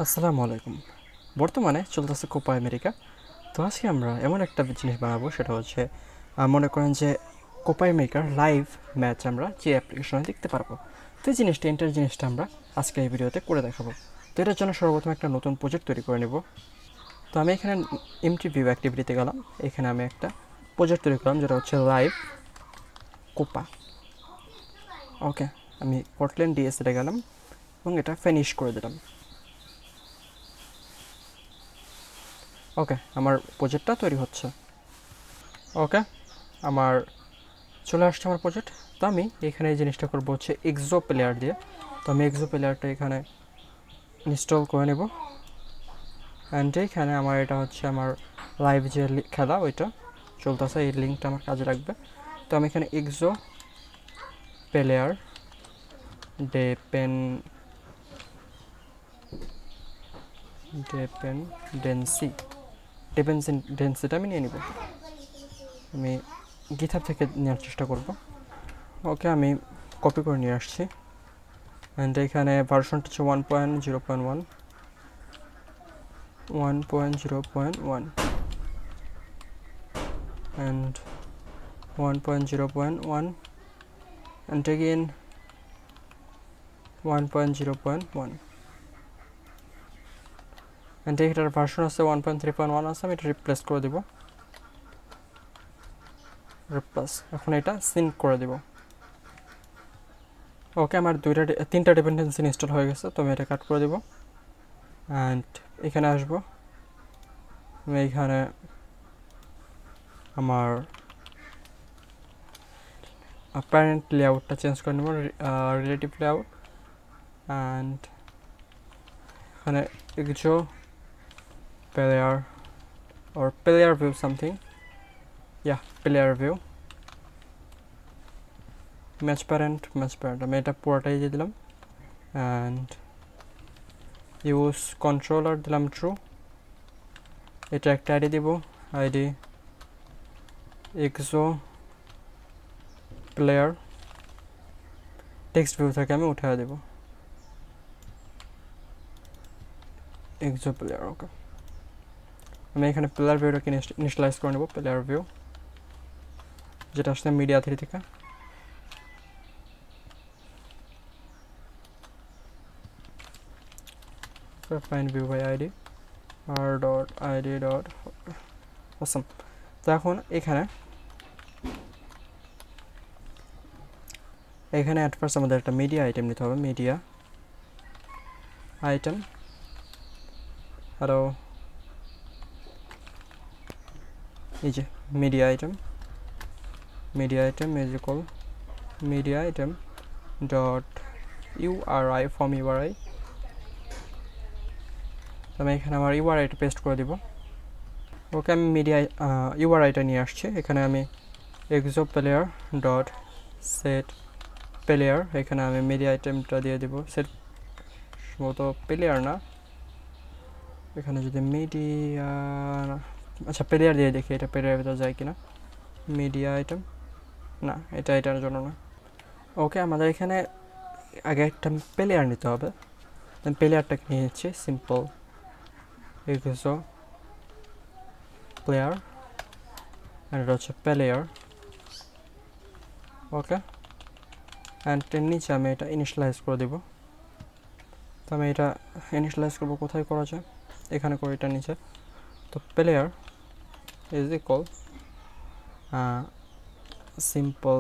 আসসালামু আলাইকুম। বর্তমানে চলতেছে কোপা আমেরিকা। তো আজকে আমরা এমন একটা জিনিস বানাবো, সেটা হচ্ছে মনে করেন যে কোপা আমেরিকার লাইভ ম্যাচ আমরা যে অ্যাপ্লিকেশনে দেখতে পারবো। তো এই জিনিসটা জিনিসটা আমরা আজকে এই ভিডিওতে করে দেখাবো। তো এটার জন্য সর্বপ্রথম একটা নতুন প্রজেক্ট তৈরি করে নেব। তো আমি এখানে এমটি ভিউ অ্যাক্টিভিটিতে গেলাম। এখানে আমি একটা প্রজেক্ট তৈরি করলাম যেটা হচ্ছে লাইভ কোপা। ওকে, আমি পোর্টল্যান্ড ডিএসএতে গেলাম এবং এটা ফিনিশ করে দিলাম। ওকে, আমার প্রজেক্টটা তৈরি হচ্ছে। ওকে, আমার চলে আসছে আমার প্রজেক্ট। তো আমি এখানে এই জিনিসটা করবো হচ্ছে এক্সো প্লেয়ার দিয়ে। তো আমি এক্সো প্লেয়ারটা এখানে ইনস্টল করে নেব। অ্যান্ড এইখানে আমার এটা হচ্ছে আমার লাইভ যে খেলা ওইটা চলতেছে, এই লিঙ্কটা আমার কাজে লাগবে। তো আমি এখানে এক্সো প্লেয়ার ডেপেন ডেপেন্ডেন্সি ডেপেন্ডেন্সিটা আমি নিয়ে নিব। আমি গিটহাব থেকে নেওয়ার চেষ্টা করব। ওকে, আমি কপি করে নিয়ে আসছি। অ্যান্ড এখানে ভার্সনটা হচ্ছে 1.0.1 1.0.1 and 1.0.1 and again 1.0.1 and এটার ভার্সন আছে 1.3.1 আছে। আমি এটা রিপ্লেস করে দেব, রিপ্লেস। এখন এটা সিঙ্ক করে দেব। ওকে, আমার তিনটা ডিপেন্ডেন্সি ইনস্টল হয়ে গেছে। তো আমি এটা কাট করে দেব অ্যান্ড এখানে আসবো। আমি এইখানে আমার প্যারেন্ট লেআউটটা চেঞ্জ করে নেব, রিলেটিভ লেআউট। অ্যান্ড এখানে কিছু player or player view something, yeah, player view, match parent আমি এটা পুরোটাই দিয়ে দিলাম। অ্যান্ড ইউজ কন্ট্রোলার দিলাম ট্রু। এটা একটা আইডি দিব, ID ExoPlayer. Text view থেকে আমি উঠে দেব এক্সো প্লেয়ার। ওকে, আমি এখানে প্লেয়ার ভিউটাকে ইনিশিয়ালাইজ করে নেব, প্লেয়ার ভিউ যেটা আসছে মিডিয়া 3 থেকে। Find view by ID R dot ID dot অসম। তো এখন এখানে অ্যাট ফার্স্ট আমাদের একটা মিডিয়া আইটেম নিতে হবে। মিডিয়া আইটেম, হ্যালো, এই যে media item is equal media item dot URI from URI. আমি এখানে আমার ইউআরআইটা পেস্ট করে দিব। ওকে, আমি মিডিয়া ইউআরআইটা নিয়ে আসছি। এখানে আমি Exo player dot set player, এখানে আমি মিডিয়া আইটেমটা দিয়ে দিব। সেট সম্ভবত প্লেয়ার না, এখানে যদি মিডিয়া, আচ্ছা প্লেয়ার দিয়ে দেখি এটা প্লেয়ারের ভিতরে যায় কিনা। মিডিয়া আইটেম না, এটার জন্য না। ওকে, আমাদের এখানে আগে একটা প্লেয়ার নিতে হবে। আমি প্লেয়ারটাকে নিয়ে নিচ্ছি, সিম্পল এক্সো প্লেয়ার অ্যান্ড এটা হচ্ছে প্লেয়ার। ওকে, অ্যান্ড এর নিচে আমি এটা ইনিশিয়ালাইজ করে দেব। তো আমি এটা ইনিশিয়ালাইজ করবো, কোথায় করা যায়, এখানে করে এটা নিচে। তো player is equal simple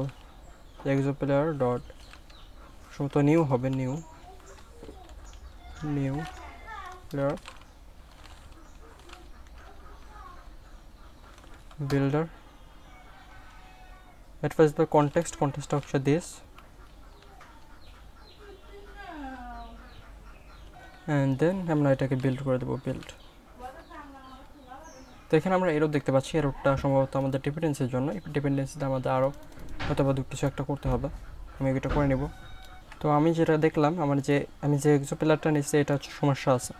Exo player dot, সম্ভবত নিউ হবে, new player builder. That was the context হচ্ছে this and then আমরা এটাকে বিল্ড করে দেবো, বিল্ড। তো এখানে আমরা এরর দেখতে পাচ্ছি, এররটা সম্ভবত আমাদের ডিপেন্ডেন্সির জন্য। ডিপেন্ডেন্সিতে আমাদের আরও হয়তো বা কিছু একটা করতে হবে, আমি এটা করে নেব। তো আমি যেটা দেখলাম, আমি যে এক্সো প্লেয়ারটা নিচ্ছি এটা হচ্ছে সমস্যা আছে।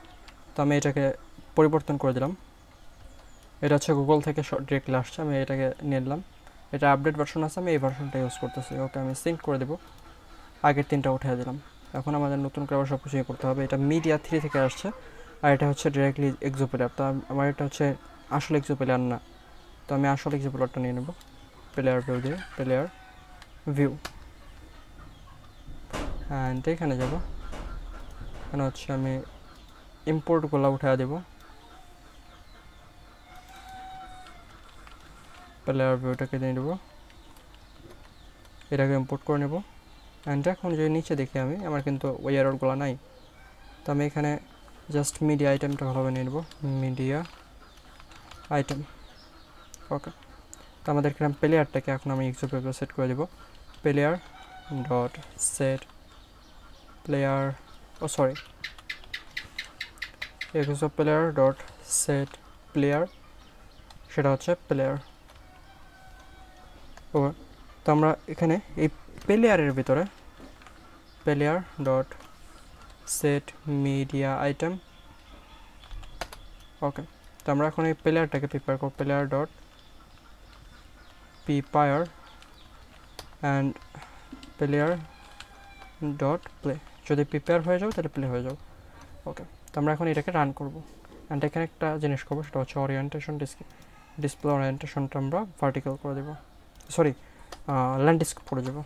তো আমি এটাকে পরিবর্তন করে দিলাম। এটা হচ্ছে গুগল থেকে ডিরেক্টলি আসছে, আমি এটাকে নিয়ে নিলাম। এটা আপডেট ভার্সন আছে, আমি এই ভার্সনটা ইউজ করতেছি। ওকে, আমি সিঙ্ক করে দেবো, আগের তিনটা উঠিয়ে দিলাম। এখন আমাদের নতুন করে আবার সব কিছু করতে হবে। এটা মিডিয়া 3 থেকে আসছে, আর এটা হচ্ছে ডিরেক্টলি এক্সো প্লেয়ার। তো আমার এটা হচ্ছে আসল এক্সো প্লেয়ার না, তো আমি আসল এক্সো প্লেয়ারটা নিয়ে নেব। প্লেয়ার ভিউ দিয়ে প্লেয়ার ভিউ, অ্যান্ড এখানে যাব, এখানে হচ্ছে আমি ইম্পোর্টগুলো উঠে দেবো, প্লেয়ার ভিউটাকে দিয়ে দেবো, এটাকে ইম্পোর্ট করে নেব। অ্যান্ড এখন যদি নিচে দেখি আমি, আমার কিন্তু ওই এররগুলো নাই। তো আমি এখানে জাস্ট মিডিয়া আইটেমটা ভালোভাবে নিয়ে নেব, মিডিয়া আইটেম। ওকে, তো আমাদের এখানে প্লেয়ারটাকে এখন আমি এক্সো প্লেয়ার সেট করে দেবো। Player dot set player, oh sorry, exo player dot set player, সেটা হচ্ছে প্লেয়ার। ওকে, তো আমরা এখানে এই প্লেয়ারের ভিতরে player dot set media item. Okay, তো আমরা এখন এই প্লেয়ারটাকে প্রিপেয়ার করব, player dot prepare and player dot play. যদি প্রিপেয়ার হয়ে যাও তাহলে প্লে হয়ে যাও। ওকে, তো আমরা এখন এটাকে রান করব। অ্যান্ড এখানে একটা জিনিস করবো, সেটা হচ্ছে ওরিয়েন্টেশন, ডিসপ্লে ওরিয়েন্টেশনটা আমরা ভার্টিক্যাল করে দেবো, সরি ল্যান্ডস্কেপ করে দেবো।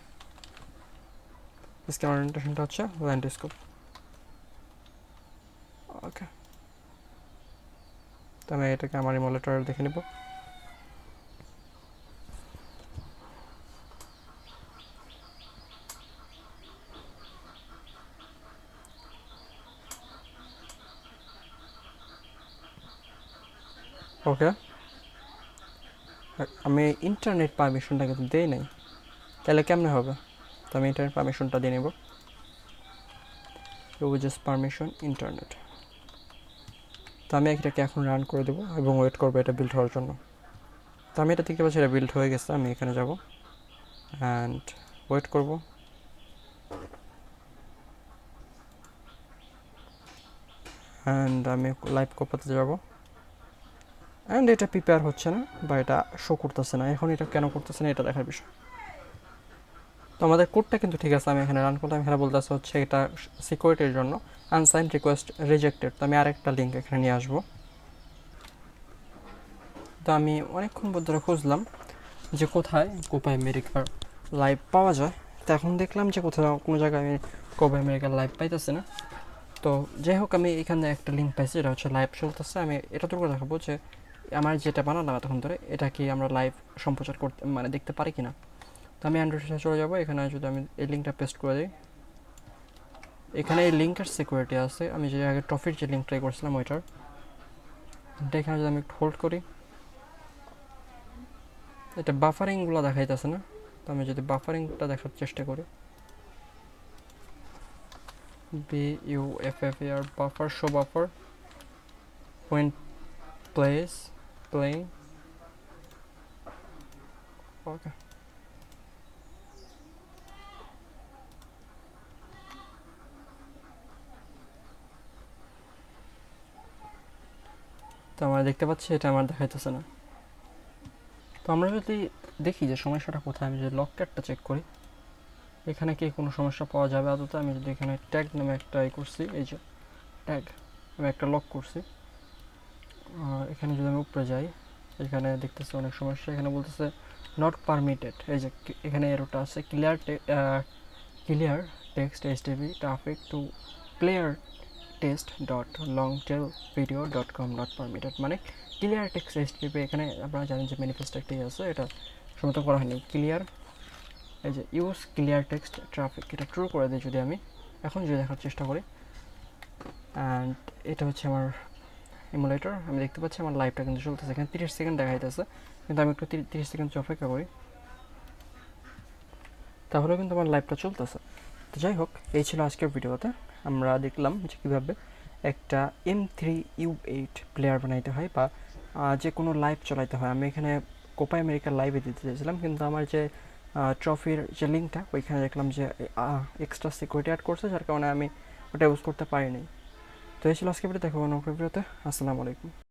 ডিসপ্লে ওরিয়েন্টেশনটা হচ্ছে ল্যান্ডস্কেপ। ওকে, তো আমি এটাকে আমার ইমুলেটর দেখে নেব। ওকে, আমি ইন্টারনেট পারমিশনটা কিন্তু দিই নাই, তাহলে কেমনে হবে? তো আমি ইন্টারনেট পারমিশনটা দিয়ে নেব, ইউজেস পারমিশন ইন্টারনেট। তো আমি এটাকে এখন রান করে দেবো এবং ওয়েট করবো এটা বিল্ড হওয়ার জন্য। তো আমি এটা দেখতে পাচ্ছি এটা বিল্ড হয়ে গেছে, আমি এখানে যাব অ্যান্ড ওয়েট করব। অ্যান্ড আমি লাইভ কোপাতে যাব, অ্যান্ড এটা প্রিপেয়ার হচ্ছে না বা এটা শো করতেছে না। এখন এটা কেন করতেছে না এটা দেখার বিষয়। তো আমাদের কোডটা কিন্তু ঠিক আছে, আমি এখানে রান করলাম, এখানে বলতেছে হচ্ছে এটা সিকিউরিটির জন্য আনসাইন রিকোয়েস্ট রিজেক্টেড। তো আমি আরেকটা লিঙ্ক এখানে নিয়ে আসবো। তো আমি অনেকক্ষণ ধরে খুঁজলাম যে কোথায় কোপা আমেরিকার লাইভ পাওয়া যায়। তো এখন দেখলাম যে কোথাও কোনো জায়গায় আমি কোপা আমেরিকার লাইভ পাইতেছি না। তো যাই হোক, আমি এখানে একটা লিঙ্ক পাইছি, এটা হচ্ছে লাইভ চলতেছে। আমি এটা তো করে দেখাবো যে আমার যেটা বানালাম এতক্ষণ ধরে এটা কি আমরা লাইভ সম্প্রচার করতে মানে দেখতে পারি কিনা। তো আমি অ্যান্ড্রয়েডে চলে যাবো, এখানে যদি আমি এই লিঙ্কটা পেস্ট করে দিই, এখানে এই লিঙ্কের সিকিউরিটি আছে। আমি যে আগে ট্রফির যে লিঙ্ক ট্রাই করছিলাম ওইটার, এখানে যদি আমি একটু হোল্ড করি, এটা বাফারিংগুলো দেখাইতেছে না। তো আমি যদি বাফারিংটা দেখার চেষ্টা করি, BUFFAR buffer, show buffer when playing। ওকে, তো আমরা দেখতে পাচ্ছি এটা আমার দেখাইতেছে না। তো আমরা যদি দেখি যে সমস্যাটা কোথায়, আমি যদি লক ক্যাটটা চেক করি, এখানে কি কোনো সমস্যা পাওয়া যাবে আদতে? আমি যদি এখানে ট্যাগ নামে একটা করছি, এই যে ট্যাগ আমি একটা লক করছি, এখানে যদি আমি উপরে যাই, এখানে দেখতেছি অনেক সমস্যা। এখানে বলতেছে নট পারমিটেড, এই যে এখানে এরোটা আছে, clear text HTTP traffic two player test dot long tail video dot com not permitted. মানে ক্লিয়ার টেক্সট HTTP, এখানে আপনারা জানেন যে ম্যানিফেস্ট একটাই আছে, এটা সমর্থন করা হয়নি। ক্লিয়ার, এই যে ইউজ ক্লিয়ার টেক্সট ট্রাফিক, এটা ট্রু করে দিই যদি আমি এখন যদি দেখার চেষ্টা করি। অ্যান্ড এটা হচ্ছে আমার ইমুলেটর, আমি দেখতে পাচ্ছি আমার লাইভটা কিন্তু চলতেছে, এখানে 30 সেকেন্ড দেখাইতেছে, কিন্তু আমি একটু 30 সেকেন্ড অপেক্ষা করি, তাহলেও কিন্তু আমার লাইভটা চলতেছে। তো যাই হোক, এই ছিল আজকের ভিডিওতে। আমরা দেখলাম যে কীভাবে একটা M3U8 প্লেয়ার বানাইতে হয় বা যে কোনো লাইভ চালাইতে হয়। আমি এখানে কোপা আমেরিকার লাইভে দিতে চাইছিলাম, কিন্তু আমার যে ট্রফির যে লিঙ্কটা ওইখানে দেখলাম যে এক্সট্রা সিকিউরিটি অ্যাড করছে, যার কারণে আমি ওটা ইউজ করতে পারিনি। তো এই ছিল আজকে ভিডিও, দেখো অন্য ভিডিওতে। আসসালামু আলাইকুম।